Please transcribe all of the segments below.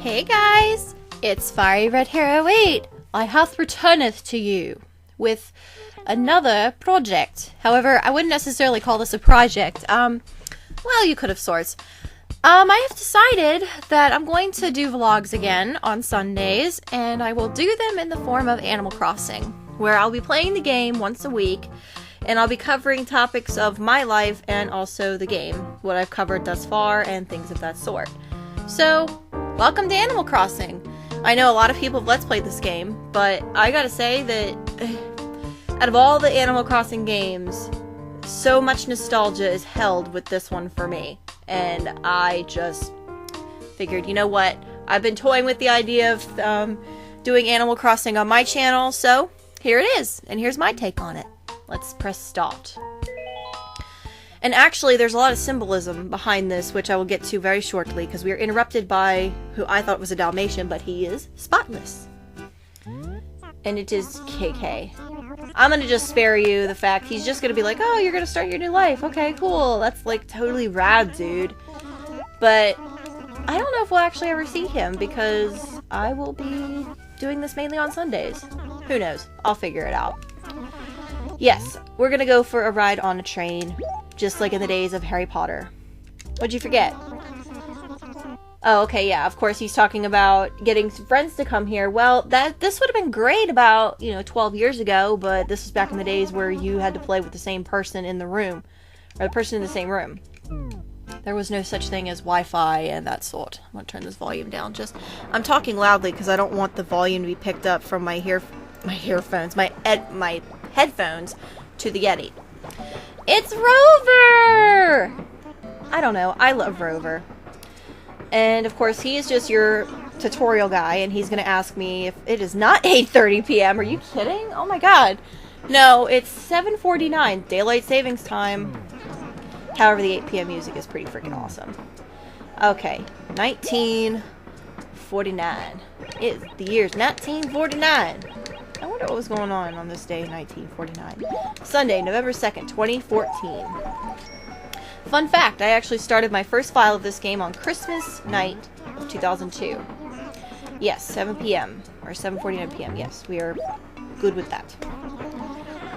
Hey guys, it's Fiery Red Hero 8. I hath returneth to you with another project. However, I wouldn't necessarily call this a project. Well, you could have sorts. I have decided that I'm going to do vlogs again on Sundays, and I will do them in the form of Animal Crossing, where I'll be playing the game once a week, and I'll be covering topics of my life and also the game, what I've covered thus far, and things of that sort. So, welcome to Animal Crossing. I know a lot of people have Let's Played this game, but I gotta say that out of all the Animal Crossing games, so much nostalgia is held with this one for me. And I just figured, you know what? I've been toying with the idea of doing Animal Crossing on my channel, so here it is. And here's my take on it. Let's press start. And actually, there's a lot of symbolism behind this, which I will get to very shortly, because we are interrupted by who I thought was a Dalmatian, but he is spotless. And it is KK. I'm gonna just spare you the fact he's just gonna be like, oh, you're gonna start your new life. Okay, cool. That's like totally rad, dude. But I don't know if we'll actually ever see him, because I will be doing this mainly on Sundays. Who knows? I'll figure it out. Yes, we're gonna go for a ride on a train, just like in the days of Harry Potter. What'd you forget? Oh, okay, yeah, of course he's talking about getting friends to come here. Well, this would have been great about, 12 years ago, but this was back in the days where you had to play with the same person in the room, or the person in the same room. There was no such thing as Wi-Fi and that sort. I'm gonna turn this volume down. I'm talking loudly because I don't want the volume to be picked up from my headphones to the Yeti. It's Rover! I don't know. I love Rover. And, of course, he is just your tutorial guy, and he's going to ask me if it is not 8:30 p.m. Are you kidding? Oh, my God. No, it's 7:49. Daylight savings time. However, the 8 p.m. music is pretty freaking awesome. Okay. 1949. The year's 1949. I wonder what was going on this day in 1949. Sunday, November 2nd, 2014. Fun fact, I actually started my first file of this game on Christmas night of 2002. Yes, 7 p.m. or 7:49 p.m. Yes, we are good with that.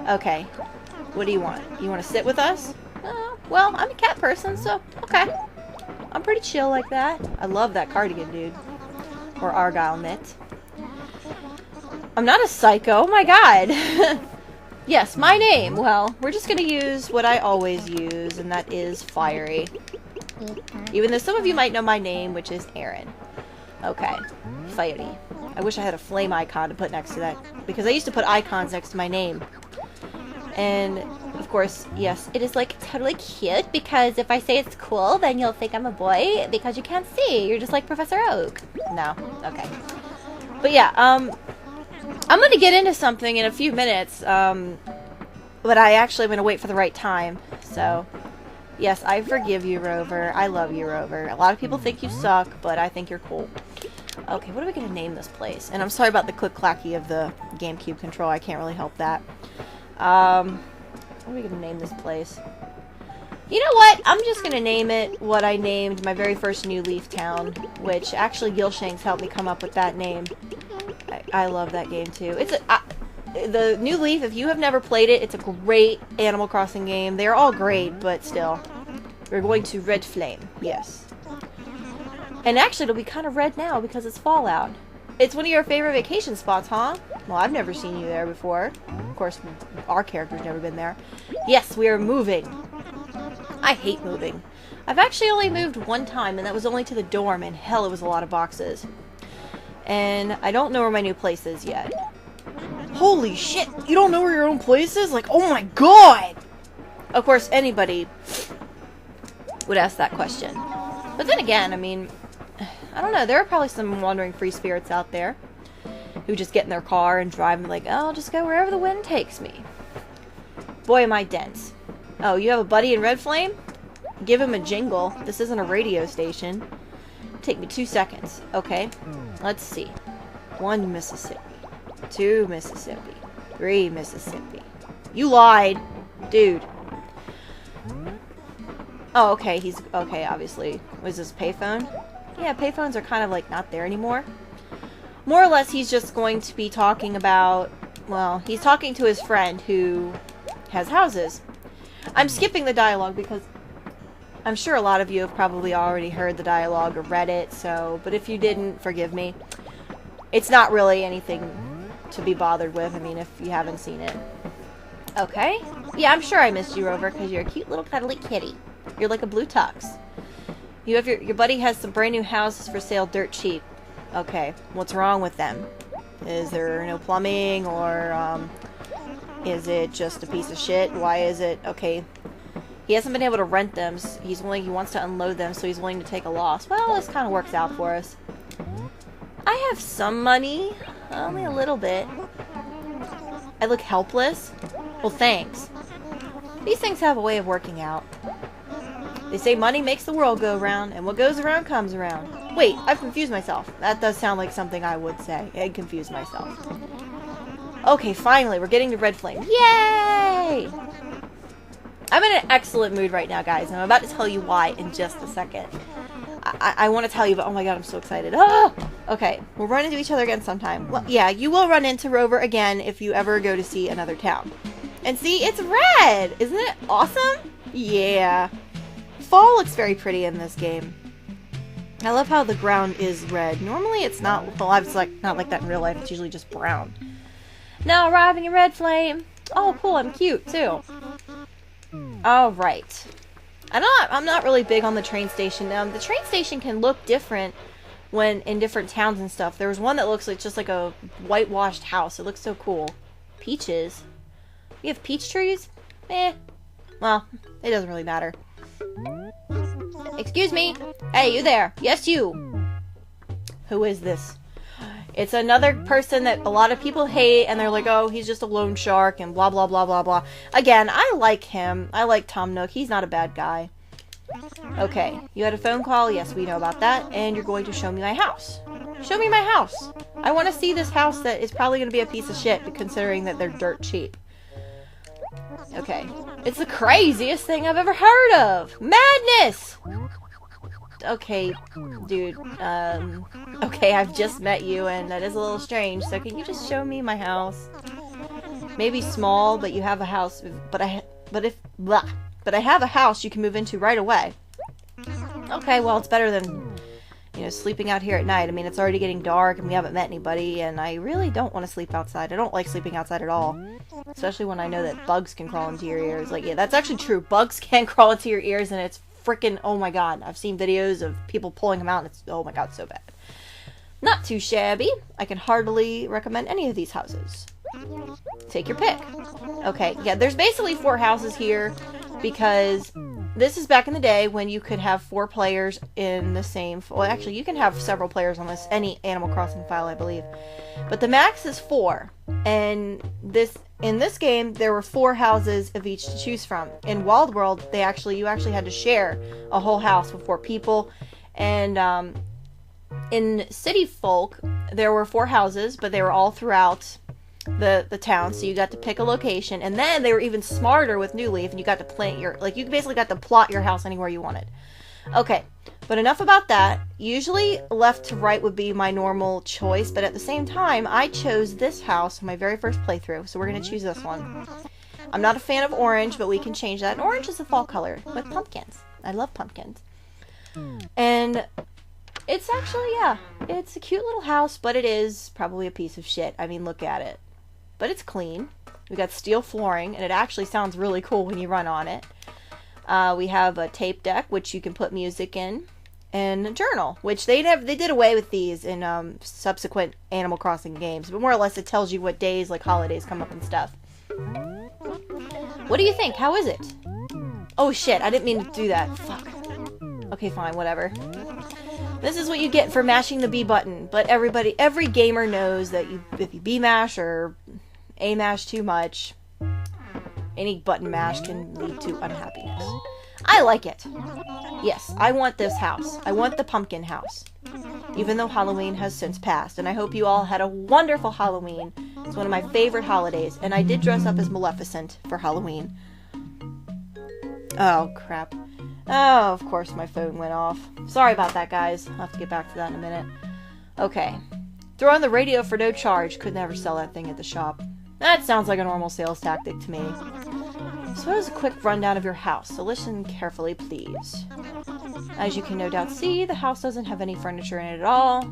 Okay, what do you want? You want to sit with us? Well, I'm a cat person, so okay. I'm pretty chill like that. I love that cardigan, dude. Or Argyle knit. I'm not a psycho. Oh my god. Yes, my name. Well, we're just going to use what I always use, and that is Fiery. Even though some of you might know my name, which is Aaron. Okay. Fiery. I wish I had a flame icon to put next to that, because I used to put icons next to my name. And, of course, yes, it is, like, totally cute, because if I say it's cool, then you'll think I'm a boy, because you can't see. You're just like Professor Oak. No. Okay. But yeah, I'm going to get into something in a few minutes, but I actually am going to wait for the right time. So, yes, I forgive you, Rover. I love you, Rover. A lot of people think you suck, but I think you're cool. Okay, what are we going to name this place? And I'm sorry about the click-clacky of the GameCube control. I can't really help that. What are we going to name this place? You know what? I'm just going to name it what I named my very first New Leaf town, which actually Gilshanks helped me come up with that name. I love that game too. It's the New Leaf, if you have never played it, it's a great Animal Crossing game. They're all great, but still. We're going to Red Flame, yes. And actually, it'll be kind of red now because it's fall out. It's one of your favorite vacation spots, huh? Well, I've never seen you there before. Of course, our character's never been there. Yes, we are moving. I hate moving. I've actually only moved one time, and that was only to the dorm, and hell, it was a lot of boxes. And I don't know where my new place is yet. Holy shit! You don't know where your own place is? Like, oh my god! Of course, anybody would ask that question. But then again, I mean, I don't know. There are probably some wandering free spirits out there who just get in their car and drive and like, oh, I'll just go wherever the wind takes me. Boy, am I dense. Oh, you have a buddy in Red Flame? Give him a jingle. This isn't a radio station. Take me 2 seconds. Okay. Let's see. 1 Mississippi. 2 Mississippi. 3 Mississippi. You lied. Dude. Oh, okay. He's... Okay, obviously. Was this a payphone? Yeah, payphones are kind of like not there anymore. More or less, he's just going to be talking about, well, he's talking to his friend who has houses. I'm skipping the dialogue because I'm sure a lot of you have probably already heard the dialogue or read it, so, but if you didn't, forgive me. It's not really anything to be bothered with, I mean, if you haven't seen it. Okay. Yeah, I'm sure I missed you, Rover, because you're a cute little cuddly kitty. You're like a blue tux. You have your buddy has some brand new houses for sale dirt cheap. Okay, what's wrong with them? Is there no plumbing, or is it just a piece of shit? Why is it okay? He hasn't been able to rent them. He wants to unload them, so he's willing to take a loss. Well, this kind of works out for us. I have some money, only a little bit. I look helpless. Well, thanks. These things have a way of working out. They say money makes the world go round, and what goes around comes around. Wait, I've confused myself. That does sound like something I would say. I'd confuse myself. Okay, finally, we're getting to Red Flame. Yay! I'm in an excellent mood right now, guys, and I'm about to tell you why in just a second. I want to tell you, but oh my god, I'm so excited. Oh! Okay, we'll run into each other again sometime. Well, yeah, you will run into Rover again if you ever go to see another town. And see, it's red! Isn't it awesome? Yeah. Fall looks very pretty in this game. I love how the ground is red. Normally it's not, well, it's like not like that in real life. It's usually just brown. Now arriving in Red Flame. Oh, cool, I'm cute too. Alright. I'm not really big on the train station. The train station can look different when in different towns and stuff. There was one that looks like just like a whitewashed house. It looks so cool. Peaches. You have peach trees? Well, it doesn't really matter. Excuse me. Hey, you there. Yes, you. Who is this? It's another person that a lot of people hate, and they're like, oh, he's just a loan shark, and blah, blah, blah, blah, blah. Again, I like him. I like Tom Nook. He's not a bad guy. Okay, you had a phone call. Yes, we know about that. And you're going to show me my house. Show me my house. I want to see this house that is probably going to be a piece of shit, considering that they're dirt cheap. Okay. It's the craziest thing I've ever heard of. Madness! Okay, dude. Okay, I've just met you, and that is a little strange. So can you just show me my house? Maybe small, but you have a house. But I have a house you can move into right away. Okay, well, it's better than, you know, sleeping out here at night. I mean, it's already getting dark, and we haven't met anybody, and I really don't want to sleep outside. I don't like sleeping outside at all. Especially when I know that bugs can crawl into your ears. Like, yeah, that's actually true. Bugs can crawl into your ears, and it's freaking, oh my god. I've seen videos of people pulling them out, and it's, oh my god, so bad. Not too shabby. I can heartily recommend any of these houses. Take your pick. Okay, yeah, there's basically 4 houses here, because this is back in the day when you could have 4 players in the same, well, actually, you can have several players on this, any Animal Crossing file, I believe. But the max is 4, and in this game, there were 4 houses of each to choose from. In Wild World, you actually had to share a whole house with 4 people, and in City Folk, there were 4 houses, but they were all throughout the town, so you got to pick a location, and then they were even smarter with New Leaf, and you got to plant your, like, you basically got to plot your house anywhere you wanted. Okay, but enough about that. Usually left to right would be my normal choice, but at the same time, I chose this house on my very first playthrough, so we're going to choose this one. I'm not a fan of orange, but we can change that. And orange is a fall color with pumpkins. I love pumpkins. And it's actually, yeah, it's a cute little house, but it is probably a piece of shit. I mean, look at it. But it's clean. We got steel flooring, and it actually sounds really cool when you run on it. We have a tape deck, which you can put music in, and a journal, which they did away with these in subsequent Animal Crossing games. But more or less, it tells you what days, like holidays, come up and stuff. What do you think? How is it? Oh shit! I didn't mean to do that. Fuck. Okay, fine, whatever. This is what you get for mashing the B button. But every gamer knows that if you B mash or A mash too much, any button mash can lead to unhappiness. I like it. Yes, I want this house. I want the pumpkin house. Even though Halloween has since passed. And I hope you all had a wonderful Halloween. It's one of my favorite holidays. And I did dress up as Maleficent for Halloween. Oh, crap. Oh, of course my phone went off. Sorry about that, guys. I'll have to get back to that in a minute. Okay. Throw on the radio for no charge. Could never sell that thing at the shop. That sounds like a normal sales tactic to me. So here's a quick rundown of your house, so listen carefully, please. As you can no doubt see, the house doesn't have any furniture in it at all.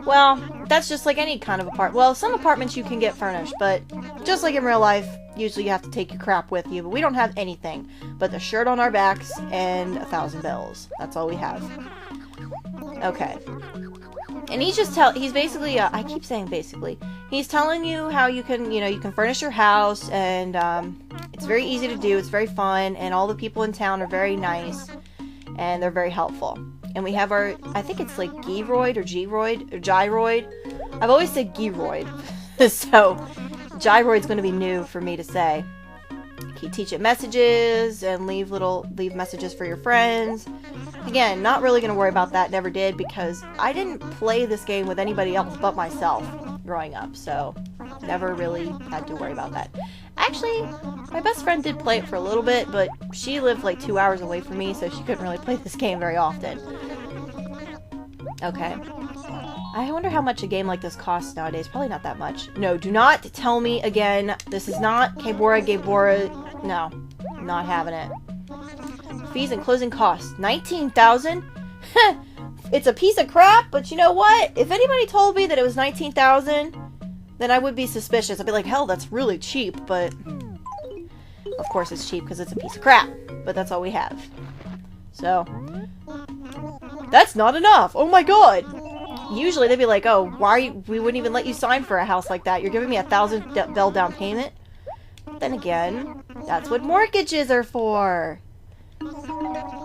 Well, that's just like any kind of apartment. Well, some apartments you can get furnished, but just like in real life, usually you have to take your crap with you. But we don't have anything but the shirt on our backs and 1,000 bills. That's all we have. Okay. And he's basically, I keep saying basically, he's telling you how you can, you can furnish your house, and it's very easy to do, it's very fun, and all the people in town are very nice, and they're very helpful. And we have our, I think it's like Gyroid or G-Roid, or Gyroid. I've always said Gyroid, so Gyroid's going to be new for me to say. You teach it messages, and leave messages for your friends. Again, not really going to worry about that, never did, because I didn't play this game with anybody else but myself growing up, so never really had to worry about that. Actually, my best friend did play it for a little bit, but she lived like 2 hours away from me, so she couldn't really play this game very often. Okay. I wonder how much a game like this costs nowadays. Probably not that much. No, do not tell me again. This is not Kebora Gebora. No, not having it. Fees and closing costs. 19,000? It's a piece of crap, but you know what? If anybody told me that it was 19,000, then I would be suspicious. I'd be like, hell, that's really cheap, but of course it's cheap because it's a piece of crap, but that's all we have. So, that's not enough. Oh my god. Usually they'd be like, oh, we wouldn't even let you sign for a house like that. You're giving me 1,000 bell down payment? Then again, that's what mortgages are for.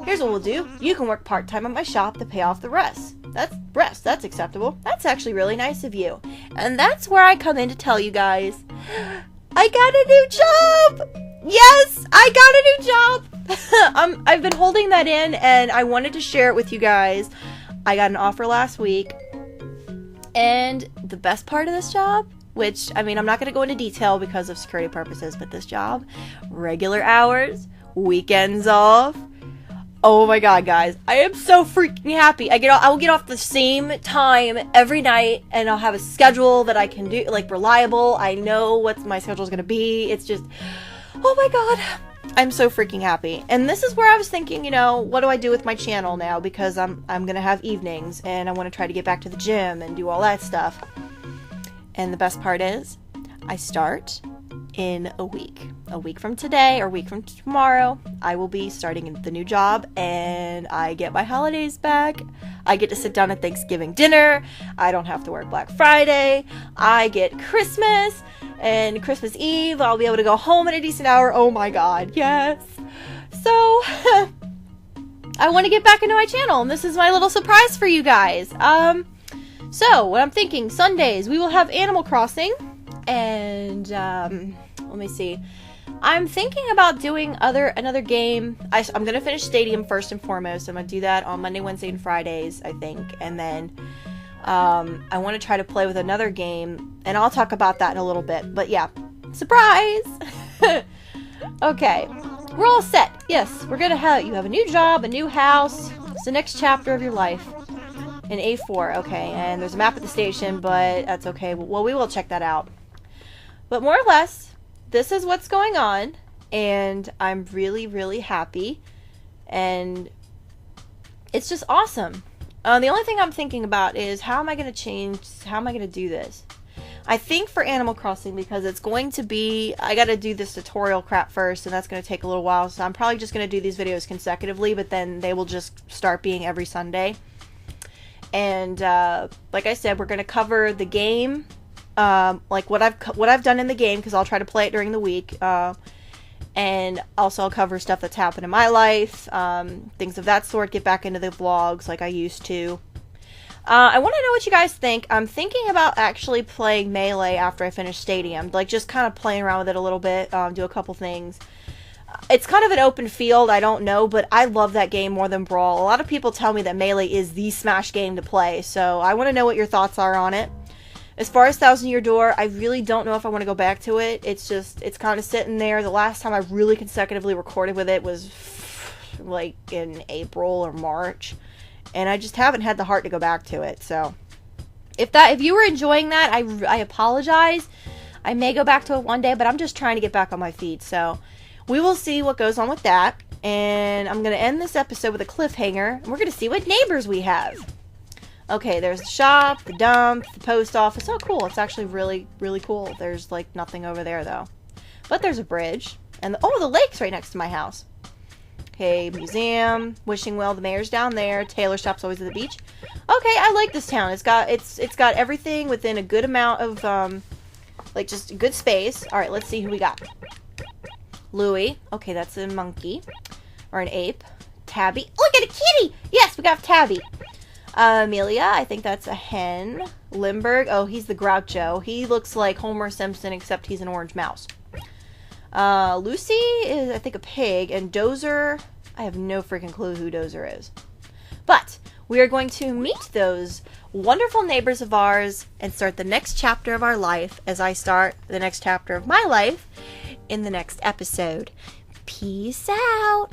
Here's what we'll do. You can work part-time at my shop to pay off the rest. That's acceptable. That's actually really nice of you. And that's where I come in to tell you guys, I got a new job! Yes, I got a new job! I've been holding that in, and I wanted to share it with you guys. I got an offer last week, and the best part of this job, which, I mean, I'm not going to go into detail because of security purposes, but this job, regular hours, weekends off. Oh my god, guys, I am so freaking happy. I will get off the same time every night, and I'll have a schedule that I can do, like, reliable. I know what my schedule is going to be. It's just, oh my god, I'm so freaking happy. And this is where I was thinking, what do I do with my channel now? Because I'm going to have evenings, and I want to try to get back to the gym and do all that stuff. And the best part is, I start in a week. A week from today, or a week from tomorrow, I will be starting the new job, and I get my holidays back. I get to sit down at Thanksgiving dinner. I don't have to work Black Friday. I get Christmas, and Christmas Eve, I'll be able to go home at a decent hour. Oh my god, yes. So, I want to get back into my channel, and this is my little surprise for you guys. So, what I'm thinking, Sundays, we will have Animal Crossing, and, let me see. I'm thinking about doing another game. I'm going to finish Stadium first and foremost. I'm going to do that on Monday, Wednesday, and Fridays, I think. And then I want to try to play with another game, and I'll talk about that in a little bit. But yeah, surprise! Okay, we're all set. Yes, we're going to have, you have a new job, a new house. It's the next chapter of your life. In A4, okay. And there's a map at the station, but that's okay. Well, we will check that out. But more or less, this is what's going on, and I'm really, really happy, and it's just awesome. The only thing I'm thinking about is how am I going to do this? I think for Animal Crossing, because it's going to be, I got to do this tutorial crap first, and that's going to take a little while, so I'm probably just going to do these videos consecutively, but then they will just start being every Sunday. And like I said, we're going to cover the game, like what I've done in the game, because I'll try to play it during the week, and also I'll cover stuff that's happened in my life, things of that sort, get back into the vlogs like I used to. I want to know what you guys think. I'm thinking about actually playing Melee after I finish Stadium, like just kind of playing around with it a little bit, do a couple things. It's kind of an open field, I don't know, but I love that game more than Brawl. A lot of people tell me that Melee is the Smash game to play, so I want to know what your thoughts are on it. As far as Thousand Year Door, I really don't know if I want to go back to it. It's kind of sitting there. The last time I really consecutively recorded with it was like in April or March, and I just haven't had the heart to go back to it. So if you were enjoying that, I apologize. I may go back to it one day, but I'm just trying to get back on my feet. So we will see what goes on with that. And I'm going to end this episode with a cliffhanger. And we're going to see what neighbors we have. Okay, there's the shop, the dump, the post office. Oh, cool. It's actually really, really cool. There's, like, nothing over there, though. But there's a bridge. And, the lake's right next to my house. Okay, museum, wishing well, the mayor's down there. Tailor shop's always at the beach. Okay, I like this town. It's got everything within a good amount of, like, just a good space. All right, let's see who we got. Louie. Okay, that's a monkey. Or an ape. Tabby. Look at a kitty! Yes, we got Tabby. Amelia, I think that's a hen. Limburg. Oh, he's the Groucho. He looks like Homer Simpson, except he's an orange mouse. Lucy is, I think, a pig. And Dozer, I have no freaking clue who Dozer is. But we are going to meet those wonderful neighbors of ours and start the next chapter of our life as I start the next chapter of my life in the next episode. Peace out.